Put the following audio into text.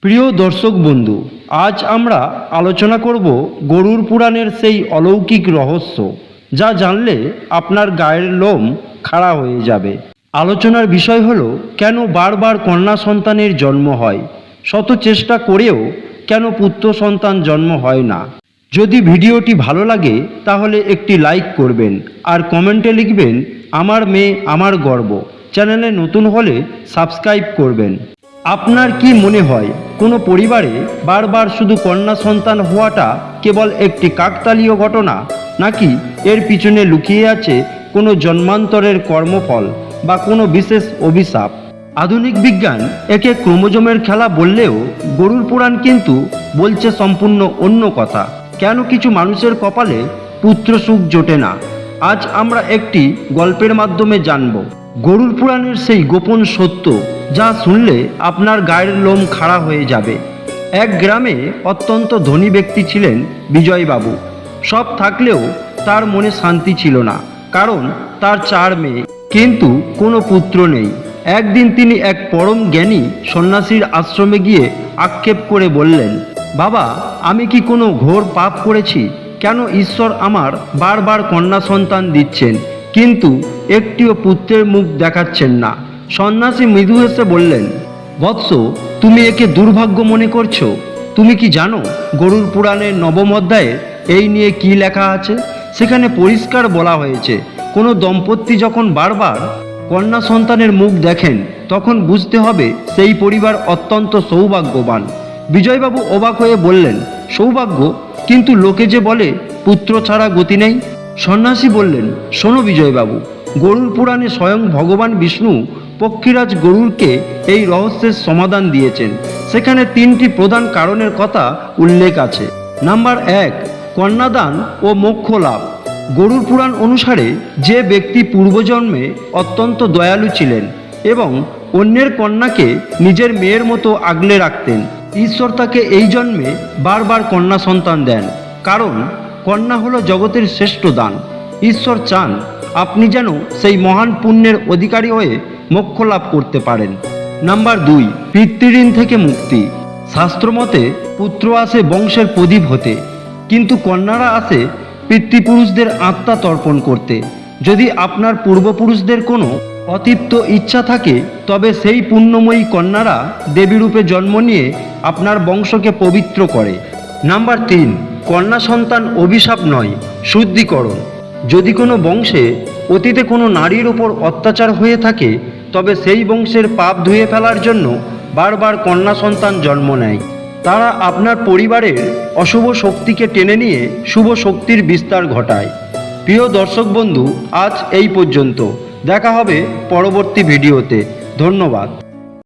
প্রিয় দর্শক বন্ধু, আজ আমরা আলোচনা করব গরুর পুরাণের সেই অলৌকিক রহস্য যা জানলে আপনার গায়ের লোম খাড়া হয়ে যাবে। আলোচনার বিষয় হলো কেন বারবার কন্যা সন্তানের জন্ম হয়, শত চেষ্টা করেও কেন পুত্র সন্তান জন্ম হয় না। যদি ভিডিওটি ভালো লাগে তাহলে একটি লাইক করবেন আর কমেন্টে লিখবেন আমার মেয়ে আমার গর্ব। চ্যানেলে নতুন হলে সাবস্ক্রাইব করবেন। আপনার কি মনে হয় কোনো পরিবারে বারবার শুধু কন্যা সন্তান হওয়াটা কেবল একটি কাকতালীয় ঘটনা, নাকি এর পিছনে লুকিয়ে আছে কোনো জন্মান্তরের কর্মফল বা কোনো বিশেষ অভিশাপ? আধুনিক বিজ্ঞান একে ক্রোমোজোমের খেলা বললেও গরুর পুরাণ কিন্তু বলছে সম্পূর্ণ অন্য কথা। কেন কিছু মানুষের কপালে পুত্র সুখ জোটে না, আজ আমরা একটি গল্পের মাধ্যমে জানব। গরুর পুরাণের সেই গোপন সত্য যা শুনলে আপনার গায়ের লোম খাড়া হয়ে যাবে। এক গ্রামে অত্যন্ত ধনী ব্যক্তি ছিলেন বিজয়বাবু। সব থাকলেও তার মনে শান্তি ছিল না, কারণ তার 4 মেয়ে কিন্তু কোনো পুত্র নেই। একদিন তিনি এক পরম জ্ঞানী সন্ন্যাসীর আশ্রমে গিয়ে আক্ষেপ করে বললেন, বাবা, আমি কি কোনো ঘোর পাপ করেছি? কেন ঈশ্বর আমার বারবার কন্যা সন্তান দিচ্ছেন কিন্তু একটিও পুত্রের মুখ দেখাচ্ছেন না? সন্ন্যাসী মৃদু হেসে বললেন, বৎস, তুমি একে দুর্ভাগ্য মনে করছো? তুমি কি জানো গরুর পুরাণের 9ম অধ্যায়ে এই নিয়ে কি লেখা আছে? সেখানে পরিষ্কার বলা হয়েছে, কোনো দম্পতি যখন বারবার কন্যা সন্তানের মুখ দেখেন তখন বুঝতে হবে সেই পরিবার অত্যন্ত সৌভাগ্যবান। বিজয়বাবু অবাক হয়ে বললেন, সৌভাগ্য? কিন্তু লোকে যে বলে পুত্র ছাড়া গতি নেই। সন্ন্যাসী বললেন, শোনো বিজয়বাবু, গরুর পুরাণে স্বয়ং ভগবান বিষ্ণু পক্ষীরাজ গরুরকে এই রহস্যের সমাধান দিয়েছেন। সেখানে 3টি প্রধান কারণের কথা উল্লেখ আছে। নাম্বার 1, কন্যাদান ও মোক্ষ লাভ। গরুর পুরাণ অনুসারে যে ব্যক্তি পূর্বজন্মে অত্যন্ত দয়ালু ছিলেন এবং অন্যের কন্যাকে নিজের মেয়ের মতো আগলে রাখতেন, ঈশ্বর তাকে এই জন্মে বারবার কন্যা সন্তান দেন। কারণ কন্যা হলো জগতের শ্রেষ্ঠ দান। ঈশ্বর চান আপনি যেন সেই মহান পুণ্যের অধিকারী হয়ে মোক্ষ লাভ করতে পারেন। নাম্বার 2, পিতৃঋণ থেকে মুক্তি। শাস্ত্রমতে পুত্র আসে বংশের প্রদীপ হতে, কিন্তু কন্যারা আসে পিতৃপুরুষদের আত্মা তর্পণ করতে। যদি আপনার পূর্বপুরুষদের কোনো অতৃপ্ত ইচ্ছা থাকে তবে সেই পুণ্যময়ী কন্যারা দেবীরূপে জন্ম নিয়ে আপনার বংশকে পবিত্র করে। নাম্বার 3, কন্যা সন্তান অভিশাপ নয়, শুদ্ধিকরণ। যদি কোনো বংশে অতীতে কোনো নারীর ওপর অত্যাচার হয়ে থাকে তবে সেই বংশের পাপ ধুয়ে ফেলার জন্য বারবার কন্যা সন্তান জন্ম নেয়। তারা আপনার পরিবারের অশুভ শক্তিকে টেনে নিয়ে শুভ শক্তির বিস্তার ঘটায়। প্রিয় দর্শক বন্ধু, আজ এই পর্যন্ত। দেখা হবে পরবর্তী ভিডিওতে। ধন্যবাদ।